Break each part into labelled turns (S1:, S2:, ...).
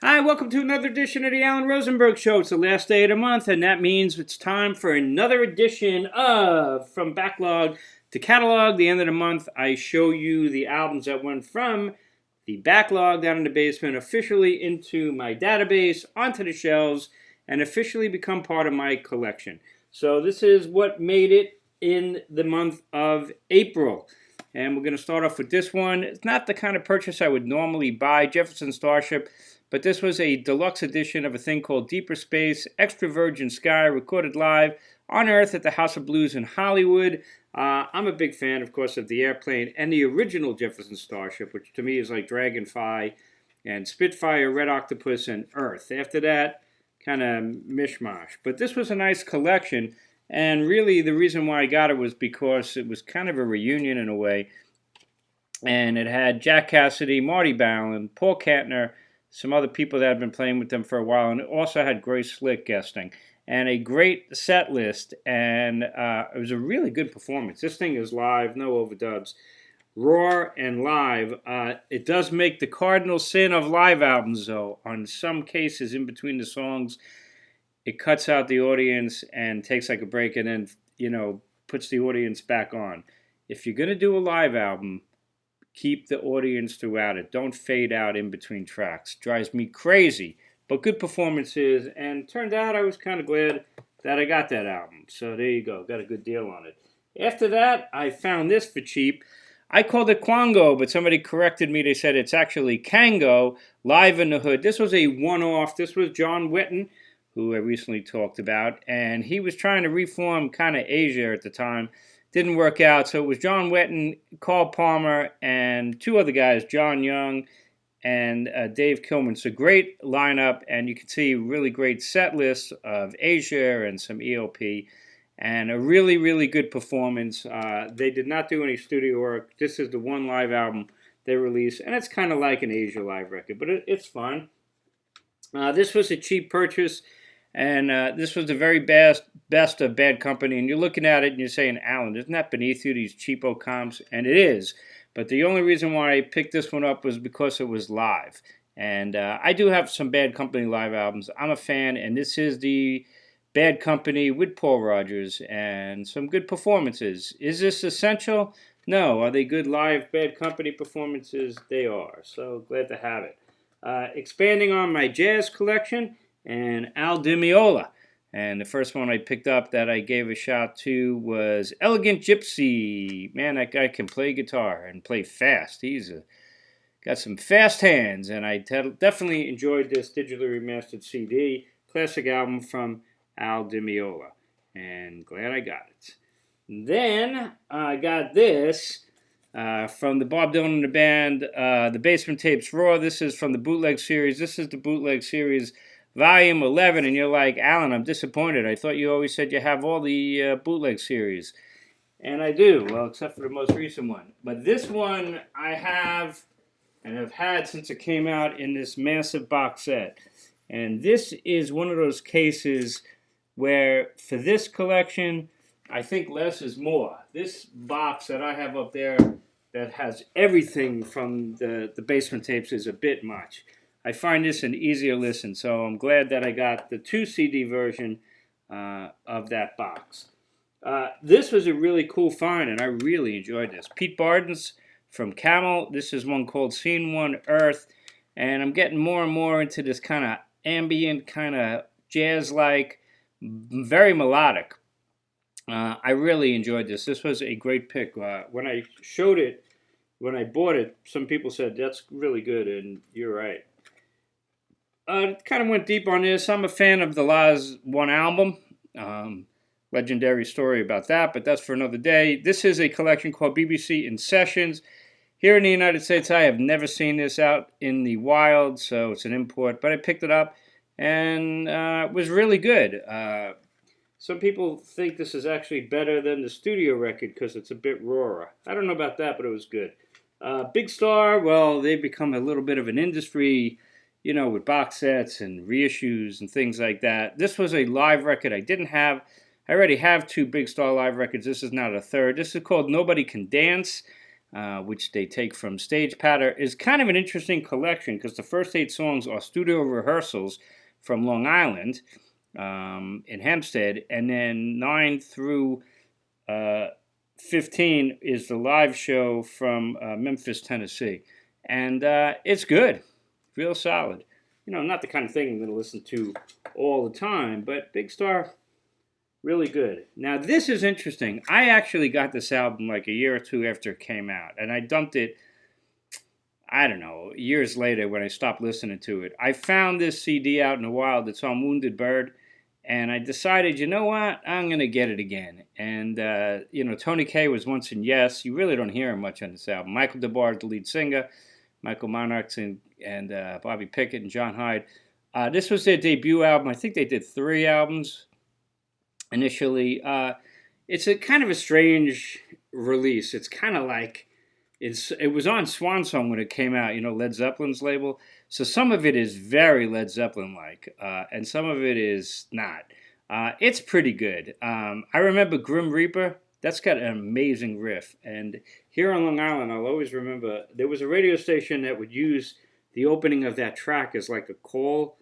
S1: Hi, welcome to another edition of the Alan Rosenberg Show. It's the last day of the month, and that means it's time for another edition of From Backlog to Catalog. The end of the month, I show you the albums that went from the backlog down in the basement officially into my database, onto the shelves, and officially become part of my collection. So this is what made it in the month of April. And we're going to start off with this one. It's not the kind of purchase I would normally buy, Jefferson Starship. But this was a deluxe edition of a thing called Deeper Space, Extra Virgin Sky, recorded live on Earth at the House of Blues in Hollywood. I'm a big fan, of course, of the airplane and the original Jefferson Starship, which to me is like Dragonfly and Spitfire, Red Octopus, and Earth. After that, kind of mishmash. But this was a nice collection, and really the reason why I got it was because it was kind of a reunion in a way. And it had Jack Cassidy, Marty Ballin, Paul Kantner, some other people that had been playing with them for a while, and it also had Grace Slick guesting, and a great set list, and it was a really good performance. This thing is live, no overdubs, raw and live. It does make the cardinal sin of live albums, though. On some cases, in between the songs, it cuts out the audience and takes like a break, and then, puts the audience back on. If you're going to do a live album, keep the audience throughout it. Don't fade out in between tracks. Drives me crazy. But good performances, and turned out I was kind of glad that I got that album. So there you go. Got a good deal on it. After that, I found this for cheap. I called it Kango, but somebody corrected me. They said it's actually Kango, Live in the Hood. This was a one-off. This was John Wetton, who I recently talked about, and he was trying to reform kind of Asia at the time. Didn't work out, so it was John Wetton, Carl Palmer, and two other guys, John Young and Dave Kilman. So great lineup, and you can see really great set lists of Asia and some ELP, and a really, really good performance. They did not do any studio work. This is the one live album they released, and it's kind of like an Asia live record, but it's fun. This was a cheap purchase. And this was the very best of Bad Company. And you're looking at it and you're saying, Alan, isn't that beneath you, these cheapo comps? And it is. But the only reason why I picked this one up was because it was live. And I do have some Bad Company live albums. I'm a fan, and this is the Bad Company with Paul Rodgers and some good performances. Is this essential? No. Are they good live Bad Company performances? They are. So glad to have it. Expanding on my jazz collection, and Al Demola. And the first one I picked up that I gave a shout to was Elegant Gypsy. Man, that guy can play guitar and play fast. He's got some fast hands, and I definitely enjoyed this digitally remastered CD, classic album from Al Demola, and glad I got it. Then I got this from the Bob Dylan and the Band, the Basement Tapes Raw. This is from the Bootleg Series. This is the Bootleg Series Volume 11, and you're like, Alan, I'm disappointed. I thought you always said you have all the bootleg series. And I do, well, except for the most recent one. But this one I have, and have had since it came out in this massive box set. And this is one of those cases where, for this collection, I think less is more. This box that I have up there that has everything from the Basement Tapes is a bit much. I find this an easier listen, so I'm glad that I got the 2 CD version of that box. This was a really cool find, and I really enjoyed this. Pete Barden's from Camel. This is one called Scene 1 Earth, and I'm getting more and more into this kind of ambient, kind of jazz-like, very melodic. I really enjoyed this. This was a great pick. When I showed it, when I bought it, some people said, that's really good, and you're right. Kind of went deep on this. I'm a fan of the Laz One album. Legendary story about that, but that's for another day. This is a collection called BBC in Sessions. Here in the United States, I have never seen this out in the wild, so it's an import, but I picked it up, and it was really good. Some people think this is actually better than the studio record because it's a bit rawer. I don't know about that, but it was good. Big Star, well, they've become a little bit of an industry, with box sets and reissues and things like that. This was a live record I didn't have. I already have 2 Big Star live records. This is not a third. This is called Nobody Can Dance. which they take from Stage Patter, is kind of an interesting collection because the first 8 songs are studio rehearsals from Long Island in Hempstead, and then 9 through 15 is the live show from Memphis, Tennessee. And it's good, real solid. You know, not the kind of thing I'm going to listen to all the time, but Big Star, really good. Now, this is interesting. I actually got this album like a year or two after it came out, and I dumped it, I don't know, years later when I stopped listening to it. I found this CD out in the wild. It's on Wounded Bird, and I decided, you know what, I'm going to get it again. And, you know, Tony Kaye was once in Yes. You really don't hear him much on this album. Michael DeBar is the lead singer. Michael Monarchs and Bobby Pickett and John Hyde. This was their debut album. I think they did 3 albums initially. It's a kind of a strange release. It's kind of like it was on Swan Song when it came out, you know, Led Zeppelin's label. So some of it is very Led Zeppelin-like, and some of it is not. It's pretty good. I remember Grim Reaper. That's got an amazing riff. And here on Long Island, I'll always remember there was a radio station that would use the opening of that track as like a call,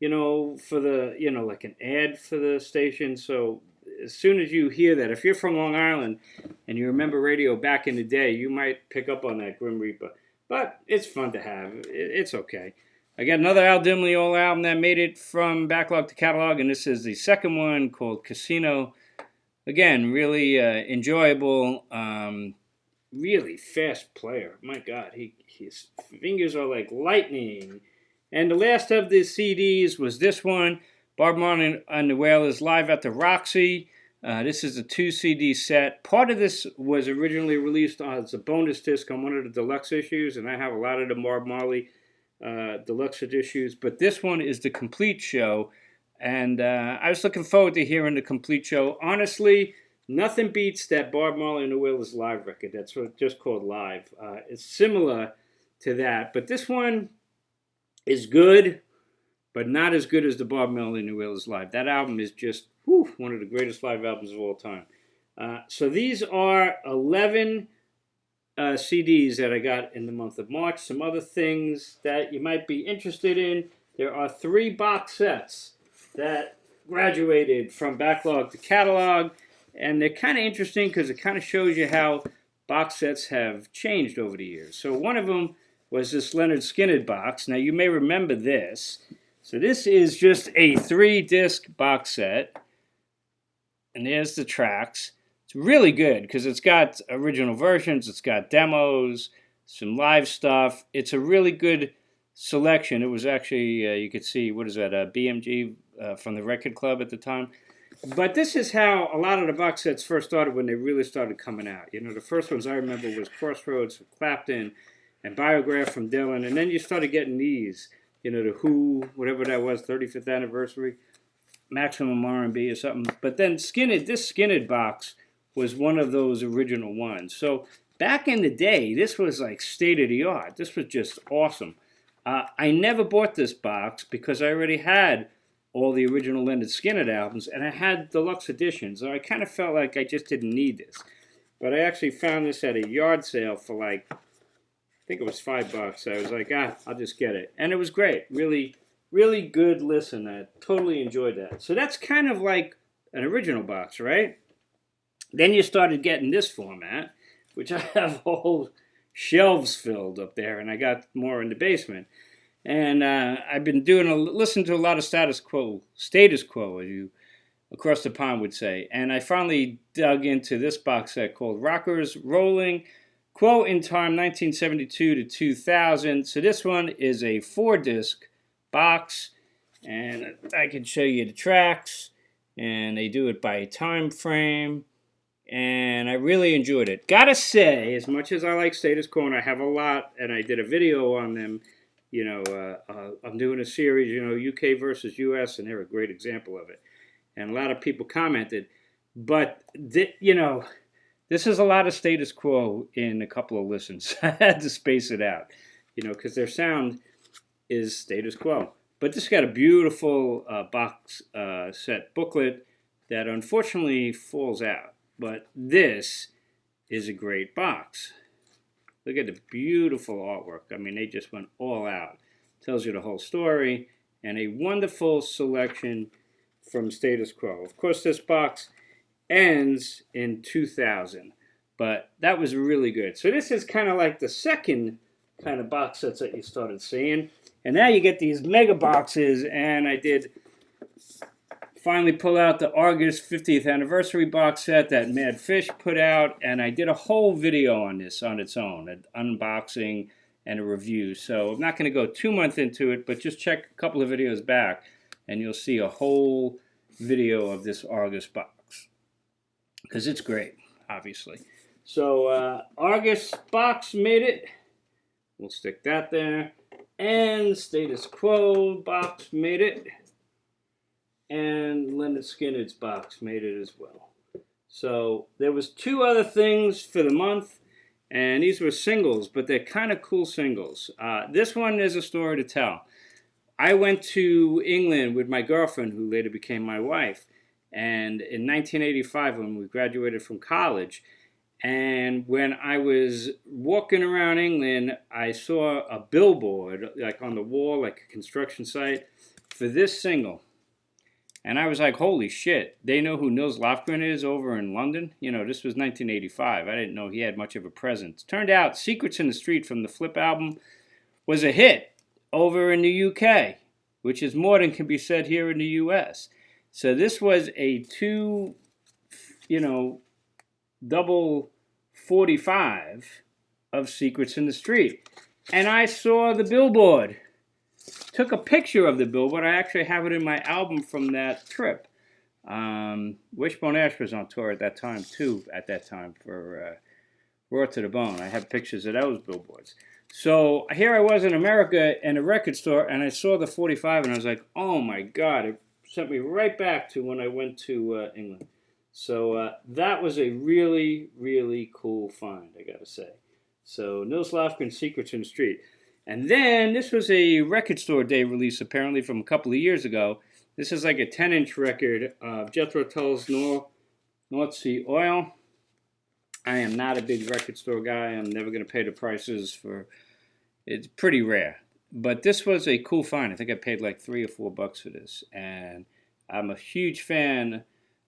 S1: you know, for the, you know, like an ad for the station. So as soon as you hear that, if you're from Long Island and you remember radio back in the day, you might pick up on that Grim Reaper. But it's fun to have. It's okay. I got another Al Di Meola album that made it from backlog to catalog, and this is the second one called Casino. Again, really enjoyable, really fast player. My God, his fingers are like lightning. And the last of the CDs was this one, Barb Mar and the Wailers live at the Roxy. This is a 2 CD set. Part of this was originally released as a bonus disc on one of the deluxe issues, and I have a lot of the Barb Marley deluxe issues. But this one is the complete show, and I was looking forward to hearing the complete show. Honestly, nothing beats that Barb Marley and the Wailers live record. That's what it's just called Live. It's similar to that, but this one is good, but not as good as the Barb Marley and the Wailers live. That album is just one of the greatest live albums of all time. So these are 11 CDs that I got in the month of March. Some other things that you might be interested in. There are 3 box sets that graduated from backlog to catalog, and they're kind of interesting because it kind of shows you how box sets have changed over the years. So one of them was this Leonard Skind box. Now you may remember this. So this is just a 3-disc box set, and there's the tracks. It's really good because it's got original versions, it's got demos, some live stuff. It's a really good selection. It was actually, you could see, what is that, BMG from the Record Club at the time. But this is how a lot of the box sets first started when they really started coming out. You know, the first ones I remember was Crossroads from Clapton and Biograph from Dylan, and then you started getting these, you know, the Who, whatever that was, 35th anniversary, Maximum R&B or something. But then this Skinned box was one of those original ones. So back in the day, this was like state of the art. This was just awesome. I never bought this box because I already had all the original Leonard Skind albums, and I had deluxe editions, so I kind of felt like I just didn't need this. But I actually found this at a yard sale for like, I think it was $5. I was like, I'll just get it. And it was great. Really, really good listen. I totally enjoyed that. So that's kind of like an original box, right? Then you started getting this format, which I have whole shelves filled up there, and I got more in the basement. And I've been listening to a lot of status quo, as you across the pond would say. And I finally dug into this box set called Rockers Rolling, quote, in time 1972 to 2000. So this one is a 4-disc box, and I can show you the tracks, and they do it by time frame. And I really enjoyed it. Gotta say, as much as I like Status Quo, and I have a lot, and I did a video on them, you know, I'm doing a series, you know, UK versus US, and they're a great example of it. And a lot of people commented. But, you know, this is a lot of Status Quo in a couple of listens. I had to space it out, you know, because their sound is Status Quo. But this got a beautiful box set booklet that unfortunately falls out. But this is a great box. Look at the beautiful artwork. I mean, they just went all out. Tells you the whole story, and a wonderful selection from Status Quo. Of course, this box ends in 2000, but that was really good. So this is kind of like the second kind of box sets that you started seeing. And now you get these mega boxes, and I did finally pull out the Argus 50th anniversary box set that Mad Fish put out, and I did a whole video on this on its own, an unboxing and a review. So I'm not going to go too much into it, but just check a couple of videos back, and you'll see a whole video of this Argus box, because it's great, obviously. So Argus box made it. We'll stick that there. And Status Quo box made it. And Leonard Skind's box made it as well. So there was two other things for the month, and these were singles, but they're kind of cool singles. This one is a story to tell. I went to England with my girlfriend, who later became my wife, and in 1985 when we graduated from college, and when I was walking around England, I saw a billboard, like on the wall, like a construction site, for this single. And I was like, holy shit, they know who Nils Lofgren is over in London? You know, this was 1985. I didn't know he had much of a presence. Turned out Secrets in the Street from the Flip album was a hit over in the UK, which is more than can be said here in the US. So this was a double 45 of Secrets in the Street. And I saw the billboard. Took a picture of the billboard. I actually have it in my album from that trip. Wishbone Ash was on tour at that time, too, for Raw to the Bone. I have pictures of those billboards. So here I was in America in a record store, and I saw the 45, and I was like, oh my God. It sent me right back to when I went to England. So that was a really, really cool find, I gotta say. So Nils Lofgren, Secrets in the Street. And then this was a record store day release, apparently, from a couple of years ago. This is like a 10-inch record of Jethro Tull's North Sea Oil. I am not a big record store guy. I'm never going to pay the prices for. It's pretty rare. But this was a cool find. I think I paid like $3 or $4 for this. And I'm a huge fan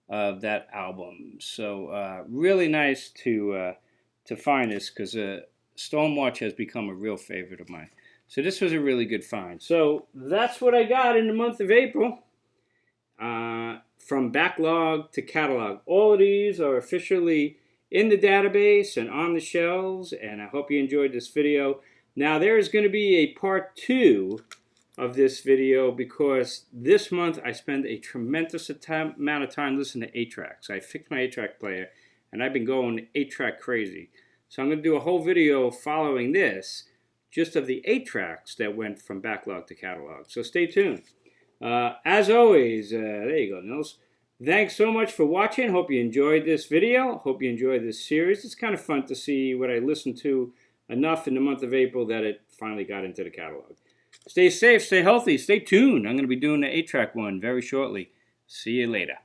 S1: of that album. So really nice to find this, because Stormwatch has become a real favorite of mine. So this was a really good find. So that's what I got in the month of April. From Backlog to Catalog. All of these are officially in the database and on the shelves, and I hope you enjoyed this video. Now there is going to be a part 2 of this video, because this month I spent a tremendous amount of time listening to 8-tracks. I fixed my 8-track player, and I've been going 8-track crazy. So I'm going to do a whole video following this, just of the 8-tracks that went from Backlog to Catalog. So stay tuned. As always, there you go, Nils. Thanks so much for watching. Hope you enjoyed this video. Hope you enjoyed this series. It's kind of fun to see what I listened to enough in the month of April that it finally got into the catalog. Stay safe, stay healthy, stay tuned. I'm going to be doing the 8-track one very shortly. See you later.